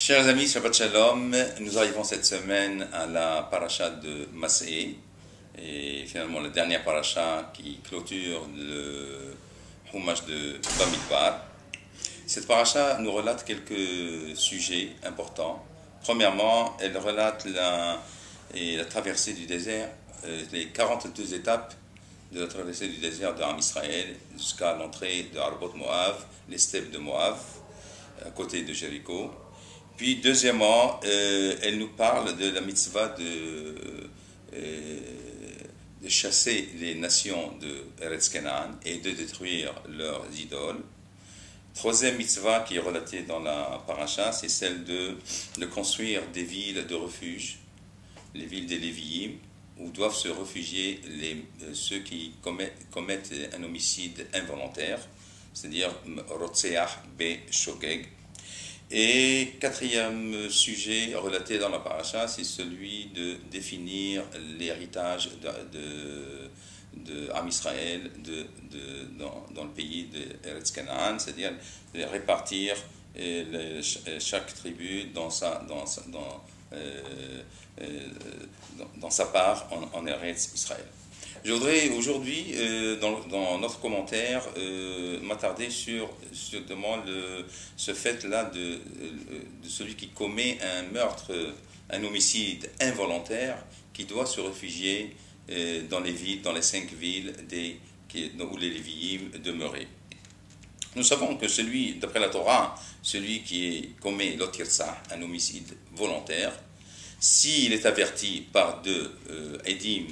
Chers amis, Shabbat Shalom, nous arrivons cette semaine à la paracha de Mas'é, et finalement la dernière paracha qui clôture le Chumash de Bamidbar. Cette paracha nous relate quelques sujets importants. Premièrement, elle relate la traversée du désert, les 42 étapes de la traversée du désert de Am Israël jusqu'à l'entrée de Arbot Moab, les steppes de Moab, à côté de Jéricho. Puis, deuxièmement, elle nous parle de la mitzvah de chasser les nations de Eretz Canaan et de détruire leurs idoles. Troisième mitzvah qui est relatée dans la paracha, c'est celle de construire des villes de refuge, les villes des Lévi'im, où doivent se réfugier ceux qui commettent un homicide involontaire, c'est-à-dire Rotseach be Shogeg. Et quatrième sujet relaté dans la paracha, c'est celui de définir l'héritage de Am Israël dans le pays de Eretz Canaan, c'est-à-dire de répartir chaque tribu dans sa part en Eretz Israël. Je voudrais aujourd'hui, dans notre commentaire, m'attarder sur justement ce fait-là de celui qui commet un meurtre, un homicide involontaire, qui doit se réfugier dans les villes, dans les 5 villes où les Lévi'im demeuraient. Nous savons que d'après la Torah, celui qui commet l'otirsah, un homicide volontaire, s'il est averti par deux édim,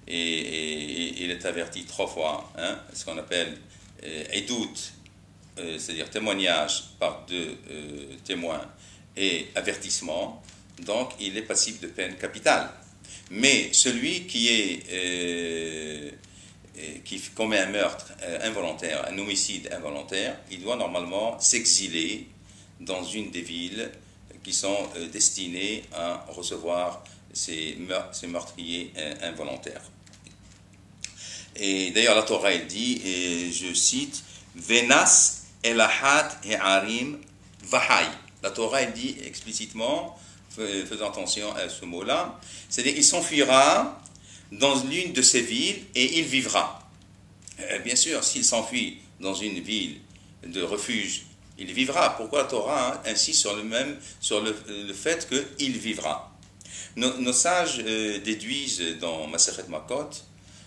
et il est averti 3 fois, ce qu'on appelle edout, c'est-à-dire témoignage par 2 témoins et avertissement, donc il est passible de peine capitale. Mais celui qui commet un meurtre involontaire, un homicide involontaire, il doit normalement s'exiler dans une des villes qui sont destinées à recevoir ces meurtriers involontaires. Et d'ailleurs, la Torah, elle dit, et je cite, Venas elahat he'arim vahai. La Torah, elle dit explicitement, faisant attention à ce mot-là, c'est-à-dire il s'enfuira dans l'une de ces villes et il vivra. Bien sûr, s'il s'enfuit dans une ville de refuge, il vivra. Pourquoi la Torah insiste sur le fait qu'il vivra? Nos sages déduisent dans Masechet Makot,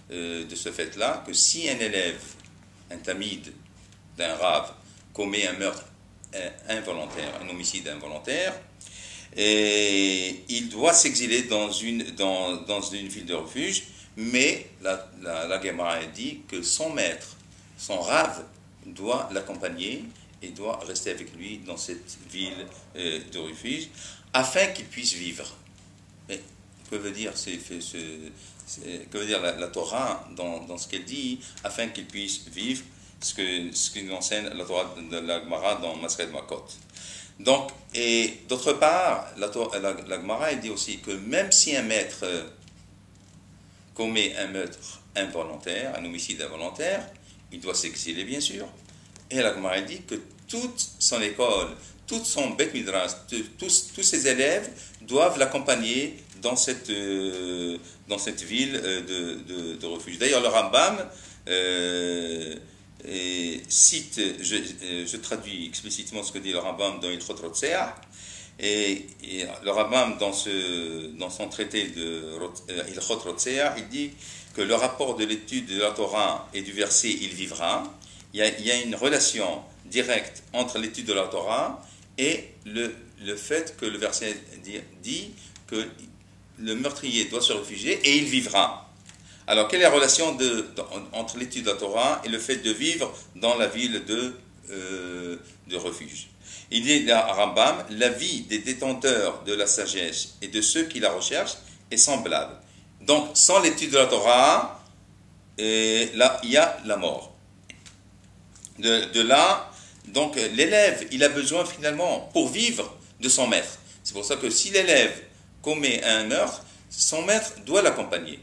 de ce fait-là, que si un élève, un tamid d'un rave, commet un meurtre involontaire, un homicide involontaire, il doit s'exiler dans une ville de refuge, mais la Gemara dit que son maître, son rave, doit l'accompagner et doit rester avec lui dans cette ville de refuge, afin qu'il puisse vivre. Mais que veut dire la Torah dans ce qu'elle dit, afin qu'il puisse vivre, ce que nous enseigne la Torah de la Gemara dans Masechet Makot. Donc, et d'autre part, la Gemara elle dit aussi que même si un maître commet un meurtre involontaire, un homicide involontaire, il doit s'exiler bien sûr. Et la Gemara dit que toute son école, tout son Beth Midrash, tous ses élèves doivent l'accompagner dans cette ville de refuge. D'ailleurs, le Rambam cite, je traduis explicitement ce que dit le Rambam dans Ilchot Rotseach, et le Rambam dans son traité de Ilchot Rotseach, il dit que le rapport de l'étude de la Torah et du verset « il vivra », il y a une relation directe entre l'étude de la Torah et le fait que le verset dit que le meurtrier doit se réfugier et il vivra. Alors, quelle est la relation entre l'étude de la Torah et le fait de vivre dans la ville de refuge? Il dit à Rambam, la vie des détenteurs de la sagesse et de ceux qui la recherchent est semblable. Donc, sans l'étude de la Torah, là, il y a la mort. De là, donc, l'élève, il a besoin finalement, pour vivre, de son maître. C'est pour ça que si l'élève commet un meurtre, son maître doit l'accompagner.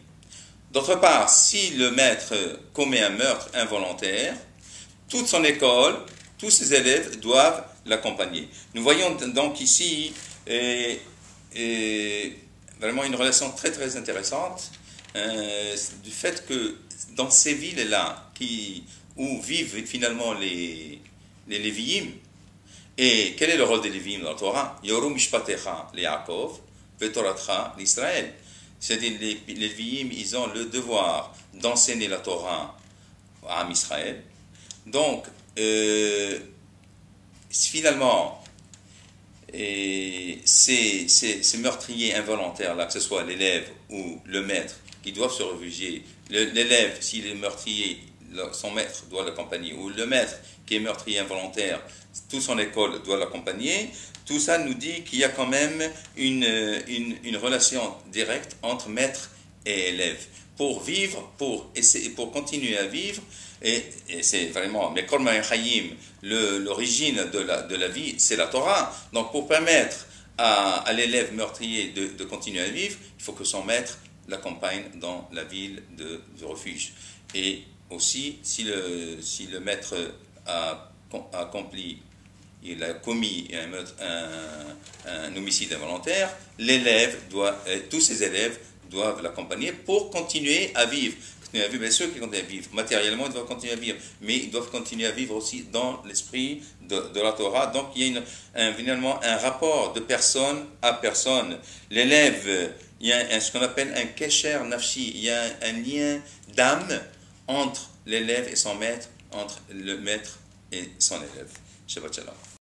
D'autre part, si le maître commet un meurtre involontaire, toute son école, tous ses élèves doivent l'accompagner. Nous voyons donc ici vraiment une relation très très intéressante du fait que dans ces villes-là où vivent finalement les Lévi'im, et quel est le rôle des Lévi'im dans la Torah? Yoru mishpatecha le'Yaakov ve'toratcha l'Israël. C'est-à-dire les Lévi'im, ils ont le devoir d'enseigner la Torah à Israël. Donc, finalement, ces meurtriers involontaires-là, que ce soit l'élève ou le maître, qui doivent se réfugier, l'élève, s'il est meurtrier, son maître doit l'accompagner, ou le maître qui est meurtrier involontaire, toute son école doit l'accompagner. Tout ça nous dit qu'il y a quand même une relation directe entre maître et élève. Pour vivre, pour continuer à vivre, et c'est vraiment, mais Kol Ma'ayin Hayim, l'origine de la vie, c'est la Torah. Donc pour permettre à l'élève meurtrier de continuer à vivre, il faut que son maître l'accompagne dans la ville de refuge. Et aussi, si le maître a accompli, il a commis un homicide involontaire, tous ses élèves doivent l'accompagner pour continuer à vivre. Bien sûr qu'ils continuent à vivre. Matériellement, ils doivent continuer à vivre, mais ils doivent continuer à vivre aussi dans l'esprit de la Torah. Donc, il y a finalement un rapport de personne à personne. L'élève, il y a ce qu'on appelle un kesher nafshi, il y a un lien d'âme entre l'élève et son maître, entre le maître et son élève. Shabbat shalom.